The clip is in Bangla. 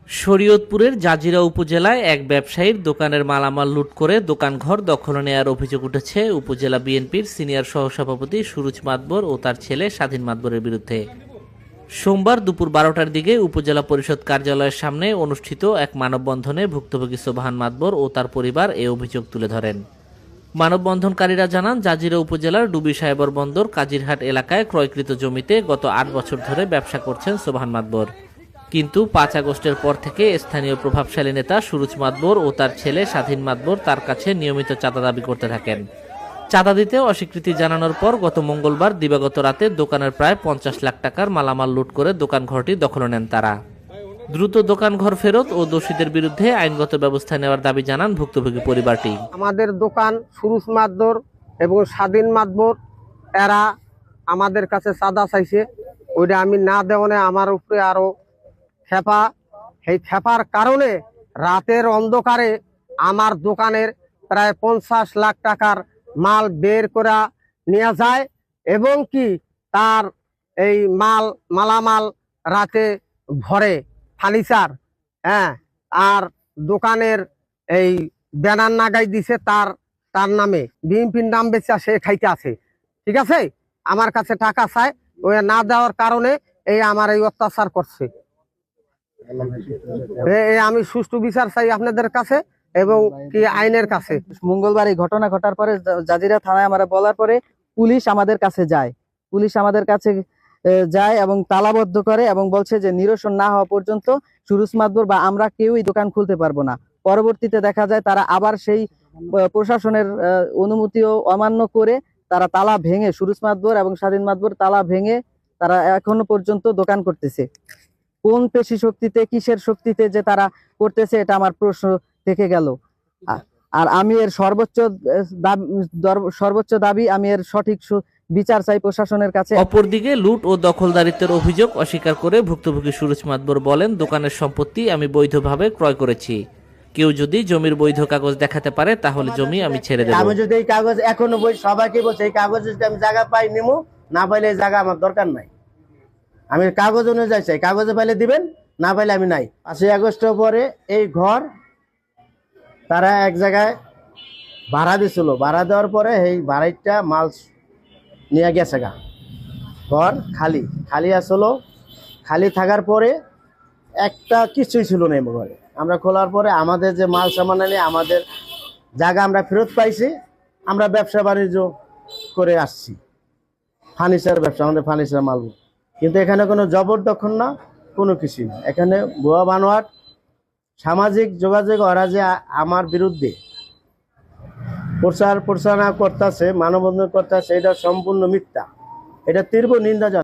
শরীয়তপুরের জাজিরা উপজেলায় এক ব্যবসায়ীর দোকানের মালামাল লুট করে দোকানঘর দখলে নেয়ার অভিযোগ উঠেছে উপজেলা বিএনপির সিনিয়র সহসভাপতি সুরুজ মাতবর ও তার ছেলে স্বাধীন মাতবরের বিরুদ্ধে। সোমবার দুপুর 12টার দিকে উপজেলা পরিষদ কার্যালয়ের সামনে অনুষ্ঠিত এক মানববন্ধনে ভুক্তভোগী সোবহান মাতবর ও তার পরিবার এ অভিযোগ তুলে ধরেন। মানববন্ধনকারীরা জানান, জাজিরা উপজেলার ডুবি সাহেবর বন্দর কাজিরহাট এলাকায় ক্রয়কৃত জমিতে গত 8 বছর ধরে ব্যবসা করছেন সোবহান মাতবর। কিন্তু 5 আগস্টের পর থেকে স্থানীয় প্রভাবশালী নেতা সুরুজ মাতবর ও তার ছেলে স্বাধীন মাতবর তার কাছে নিয়মিত চাঁদা দাবি করতে থাকেন। চাঁদা দিতে অস্বীকৃতি জানানোর পর গত মঙ্গলবার দিবাগত রাতে দোকানের প্রায় 50 লাখ টাকার মালামাল লুট করে দোকানঘরটি দখলে নেন তারা। দ্রুত দোকানঘর ফেরত ও দোষীদের বিরুদ্ধে আইনগত ব্যবস্থা নেওয়ার দাবি জানান ভুক্তভোগী পরিবারটি। আমাদের দোকান সুরুজ মাতবর এবং স্বাধীন মাতবর এরা আমাদের কাছে চাঁদা চাইছে, ওইটা আমি না দেওয়ানে আমার উপরে আরো খেপা। এই খেপার কারণে রাতের অন্ধকারে আমার দোকানের প্রায় 50 লাখ টাকার মাল বের করা নিয়ে যায় এবং কি তার এই মালামাল রাতে ভরে ফার্নিচার, হ্যাঁ, আর দোকানের এই ব্যানার নাগাই দিছে তার নামে, বিএনপির নাম বেচা সে খাইতে আছে। ঠিক আছে, আমার কাছে টাকা চায়, ওই না দেওয়ার কারণে এই আমার এই অত্যাচার করছে। আমি সুষ্ঠু বিচার চাই আপনাদের কাছে এবং কি আইনের কাছে। মঙ্গলবার এই ঘটনা ঘটার পরে জাজিরা থানায় আমরা বলার পরে পুলিশ আমাদের কাছে যায় এবং তালাবদ্ধ করে এবং বলছে যে নিরসন না হওয়া পর্যন্ত সুরুজ মাতবর বা আমরা কেউই দোকান খুলতে পারবো না। পরবর্তীতে দেখা যায় তারা আবার সেই প্রশাসনের অনুমতিও অমান্য করে তারা তালা ভেঙে, সুরুজ মাতবর এবং স্বাধীন মাতবর তালা ভেঙে তারা এখনো পর্যন্ত দোকান করতেছে। কোন পেশি শক্তিতে, কিসের শক্তিতে যে তারা করতেছে, এটা আমার প্রশ্ন থেকে গেল। আর আমি এর সর্বোচ্চ দাবি, আমি এর সঠিক বিচার চাই প্রশাসনের কাছে। অপরদিকে লুট ও দখলদারিত্বের অভিযোগ অস্বীকার করে ভুক্তভোগী সুরুজ মাতবর বলেন, দোকানের সম্পত্তি আমি বৈধভাবে ক্রয় করেছি। কেউ যদি জমির বৈধ কাগজ দেখাতে পারে তাহলে জমি আমি ছেড়ে দেব। আমি যদি এই কাগজ এখনো সবাইকে বলছি, এই কাগজ যদি আমি জায়গা পাই নিমু, না পাইলে এই জায়গা আমার দরকার নাই। আমি কাগজ অনুযায়ী চাই, কাগজে পাইলে দিবেন, না পাইলে আমি নাই। 5 আগস্টের পরে এই ঘর তারা এক জায়গায় ভাড়া দিছিল, ভাড়া দেওয়ার পরে এই ভাড়াইটা মাল নিয়ে গেছে গা, ঘর খালি আসলো। খালি থাকার পরে একটা কিছুই ছিল না ঘরে। আমরা খোলার পরে আমাদের যে মাল সামান নিয়ে আমাদের জায়গা আমরা ফেরত পাইছি। আমরা ব্যবসা বাণিজ্য করে আসছি, ফার্নিচার ব্যবসা, আমাদের ফার্নিচার মাল। কিন্তু এখানে কোনো জবরদখল না, কোনো কিছুই না। এখানে ভুয়া বানোয়াট সামাজিক যোগাযোগ ওরা যে আমার বিরুদ্ধে প্রচারণা করতেছে, মানববন্ধন করতেছে, এটা সম্পূর্ণ মিথ্যা। এটা তীব্র নিন্দা।